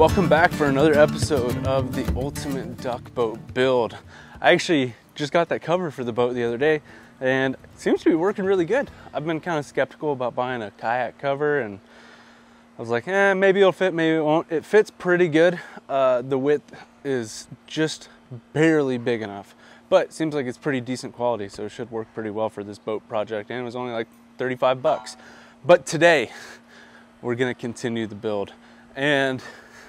Welcome back for another episode of the Ultimate Duck Boat Build. I actually just got that cover for the boat the other day and it seems to be working really good. I've been kind of skeptical about buying a kayak cover and I was like, maybe it'll fit, maybe it won't. It fits pretty good. The width is just barely big enough, but it seems like it's pretty decent quality, so it should work pretty well for this boat project, and it was only like 35 bucks. But today, we're gonna continue the build, and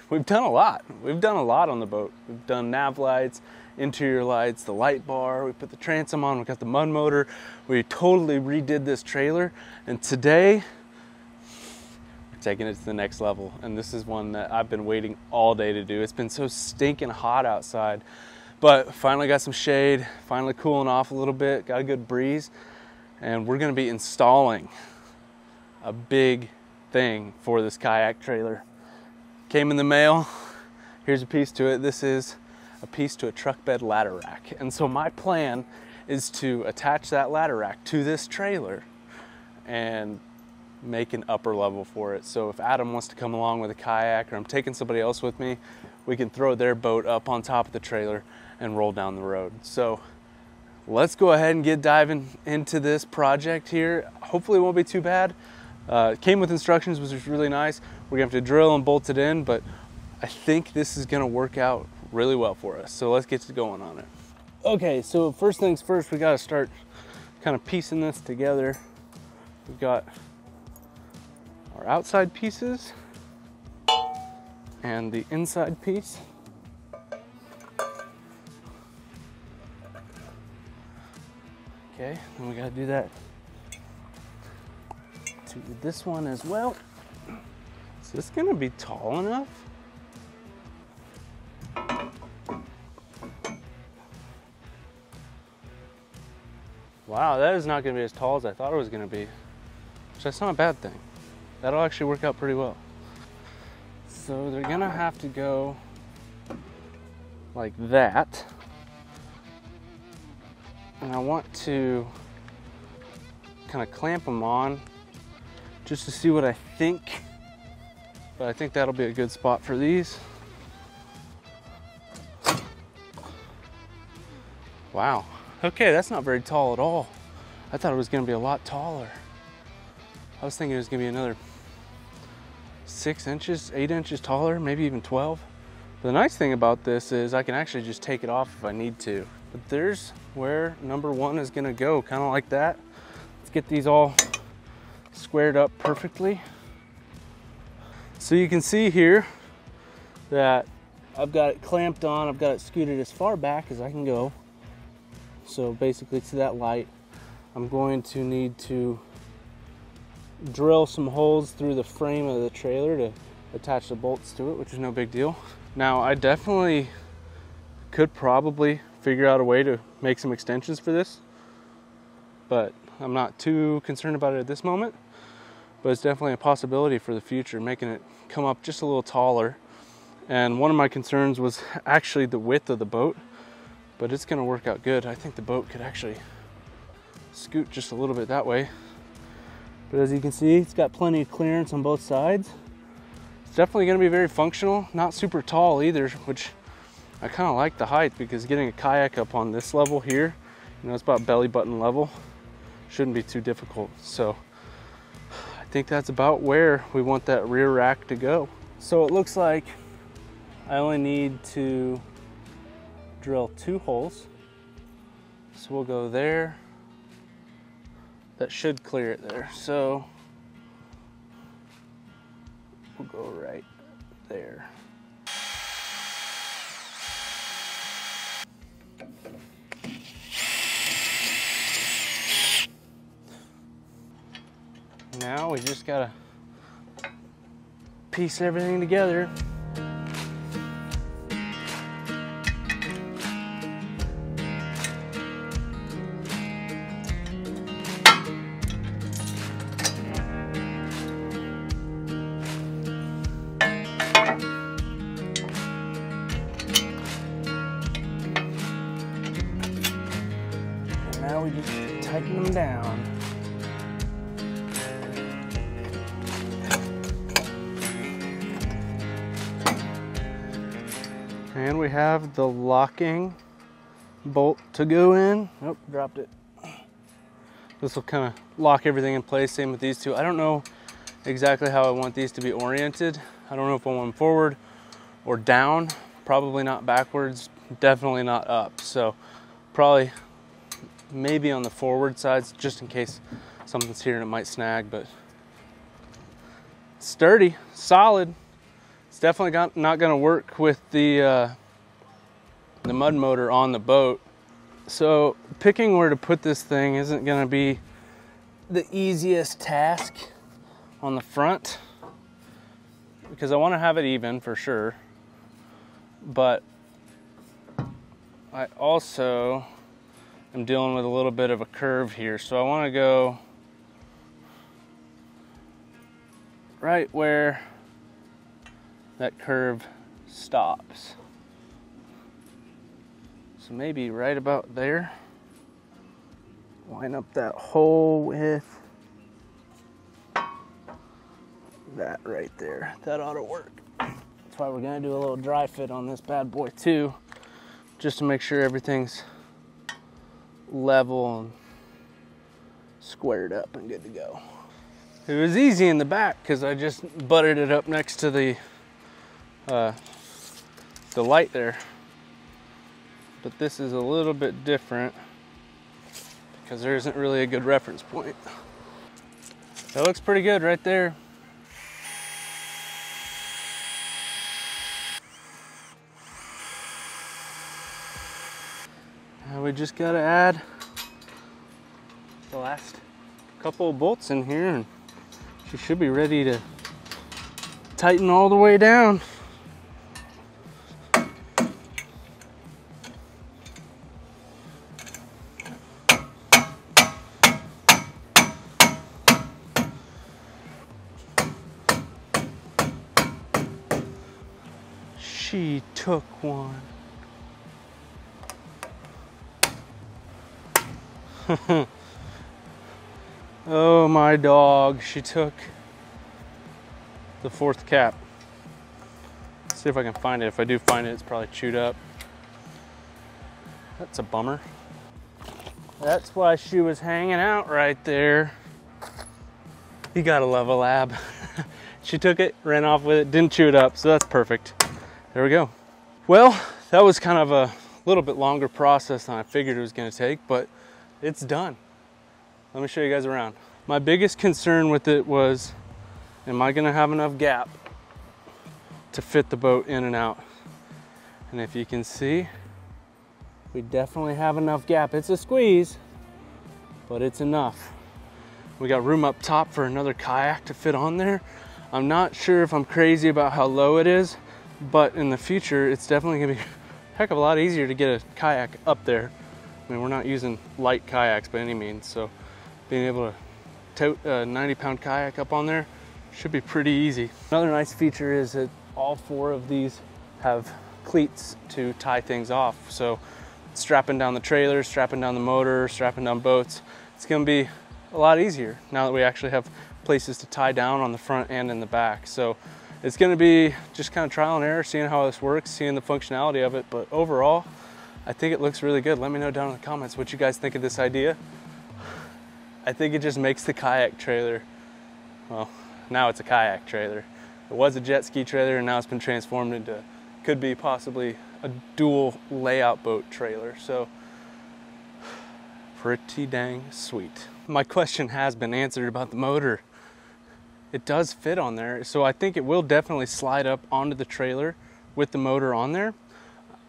we've done a lot. We've done a lot on the boat. We've done nav lights, interior lights, the light bar, we put the transom on, we got the mud motor, we totally redid this trailer, and today, we're taking it to the next level. And this is one that I've been waiting all day to do. It's been so stinking hot outside, but finally got some shade, finally cooling off a little bit, got a good breeze, and we're gonna be installing a big thing for this kayak trailer. Came in the mail. Here's a piece to it. This is a piece to a truck bed ladder rack. And so my plan is to attach that ladder rack to this trailer and make an upper level for it. So if Adam wants to come along with a kayak, or I'm taking somebody else with me, we can throw their boat up on top of the trailer and roll down the road. So let's go ahead and get diving into this project here. Hopefully it won't be too bad. It came with instructions, which was really nice. We're gonna have to drill and bolt it in, but I think this is gonna work out really well for us. So let's get going on it. Okay, so first things first, we gotta start kind of piecing this together. We've got our outside pieces and the inside piece. Okay, and we gotta do that to this one as well. Is this gonna be tall enough? Wow, that is not gonna be as tall as I thought it was gonna be. Which that's not a bad thing. That'll actually work out pretty well. So they're gonna have to go like that. And I want to kind of clamp them on just to see what I think. But I think that'll be a good spot for these. Wow. Okay, that's not very tall at all. I thought it was gonna be a lot taller. I was thinking it was gonna be another 6 inches, 8 inches taller, maybe even 12. But the nice thing about this is I can actually just take it off if I need to. But there's where number one is gonna go, kind of like that. Let's get these all squared up perfectly. So you can see here that I've got it clamped on, I've got it scooted as far back as I can go. So basically to that light, I'm going to need to drill some holes through the frame of the trailer to attach the bolts to it, which is no big deal. Now I definitely could probably figure out a way to make some extensions for this, but I'm not too concerned about it at this moment. But it's definitely a possibility for the future, making it come up just a little taller. And one of my concerns was actually the width of the boat, but it's gonna work out good. I think the boat could actually scoot just a little bit that way. But as you can see, it's got plenty of clearance on both sides. It's definitely gonna be very functional, not super tall either, which I kind of like the height, because getting a kayak up on this level here, you know, it's about belly button level, shouldn't be too difficult. So I think that's about where we want that rear rack to go. So it looks like I only need to drill 2 holes. So we'll go there. That should clear it there. So we'll go right there. Now we just gotta piece everything together. And now we just tighten them down. And we have the locking bolt to go in. Oh, dropped it. This will kind of lock everything in place. Same with these two. I don't know exactly how I want these to be oriented. I don't know if I want them forward or down. Probably not backwards, definitely not up. So probably maybe on the forward sides, just in case something's here and it might snag, but sturdy, solid. It's definitely not gonna work with the mud motor on the boat. So picking where to put this thing isn't gonna be the easiest task on the front, because I wanna have it even for sure, but I also am dealing with a little bit of a curve here. So I wanna go right where that curve stops. So maybe right about there. Line up that hole with that right there. That ought to work. That's why we're gonna do a little dry fit on this bad boy too, just to make sure everything's level and squared up and good to go. It was easy in the back because I just butted it up next to the light there. But this is a little bit different because there isn't really a good reference point. That looks pretty good right there. Now we just gotta add the last couple of bolts in here and she should be ready to tighten all the way down. She took one. Oh my dog, she took the fourth cap. Let's see if I can find it. If I do find it, it's probably chewed up. That's a bummer. That's why she was hanging out right there. You gotta love a lab. She took it, ran off with it, didn't chew it up, so that's perfect. There we go. Well, that was kind of a little bit longer process than I figured it was gonna take, but it's done. Let me show you guys around. My biggest concern with it was, am I gonna have enough gap to fit the boat in and out? And if you can see, we definitely have enough gap. It's a squeeze, but it's enough. We got room up top for another kayak to fit on there. I'm not sure if I'm crazy about how low it is, but in the future, it's definitely gonna be a heck of a lot easier to get a kayak up there. I mean, we're not using light kayaks by any means, so being able to tote a 90-pound kayak up on there should be pretty easy. Another nice feature is that all four of these have cleats to tie things off. So strapping down the trailer, strapping down the motor, strapping down boats, it's gonna be a lot easier now that we actually have places to tie down on the front and in the back. So it's gonna be just kind of trial and error, seeing how this works, seeing the functionality of it, but overall, I think it looks really good. Let me know down in the comments what you guys think of this idea. I think it just makes the kayak trailer, well, now it's a kayak trailer. It was a jet ski trailer and now it's been transformed into, could be possibly a dual layout boat trailer. So pretty dang sweet. My question has been answered about the motor. It does fit on there, so I think it will definitely slide up onto the trailer with the motor on there.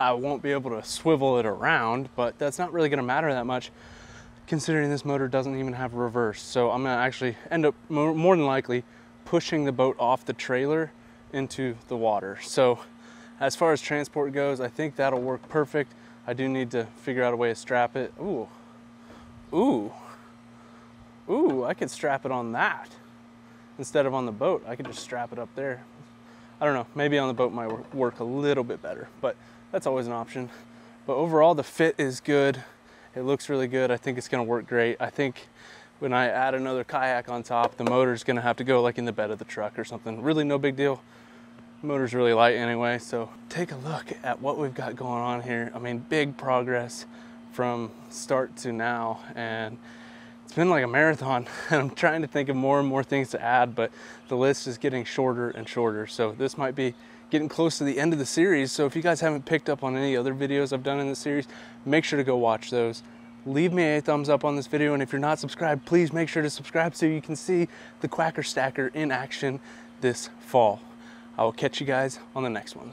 I won't be able to swivel it around, but that's not really gonna matter that much considering this motor doesn't even have reverse. So I'm gonna actually end up more than likely pushing the boat off the trailer into the water. So as far as transport goes, I think that'll work perfect. I do need to figure out a way to strap it. Ooh, ooh, ooh, I could strap it on that. Instead of on the boat, I could just strap it up there. I don't know, maybe on the boat might work a little bit better, but that's always an option. But overall, the fit is good. It looks really good. I think it's gonna work great. I think when I add another kayak on top, the motor's gonna have to go like in the bed of the truck or something. Really no big deal. Motor's really light anyway, so take a look at what we've got going on here. I mean, big progress from start to now, and it's been like a marathon. I'm trying to think of more and more things to add, but the list is getting shorter and shorter. So this might be getting close to the end of the series. So if you guys haven't picked up on any other videos I've done in the series, make sure to go watch those. Leave me a thumbs up on this video, and if you're not subscribed, please make sure to subscribe so you can see the Quacker Stacker in action this fall. I will catch you guys on the next one.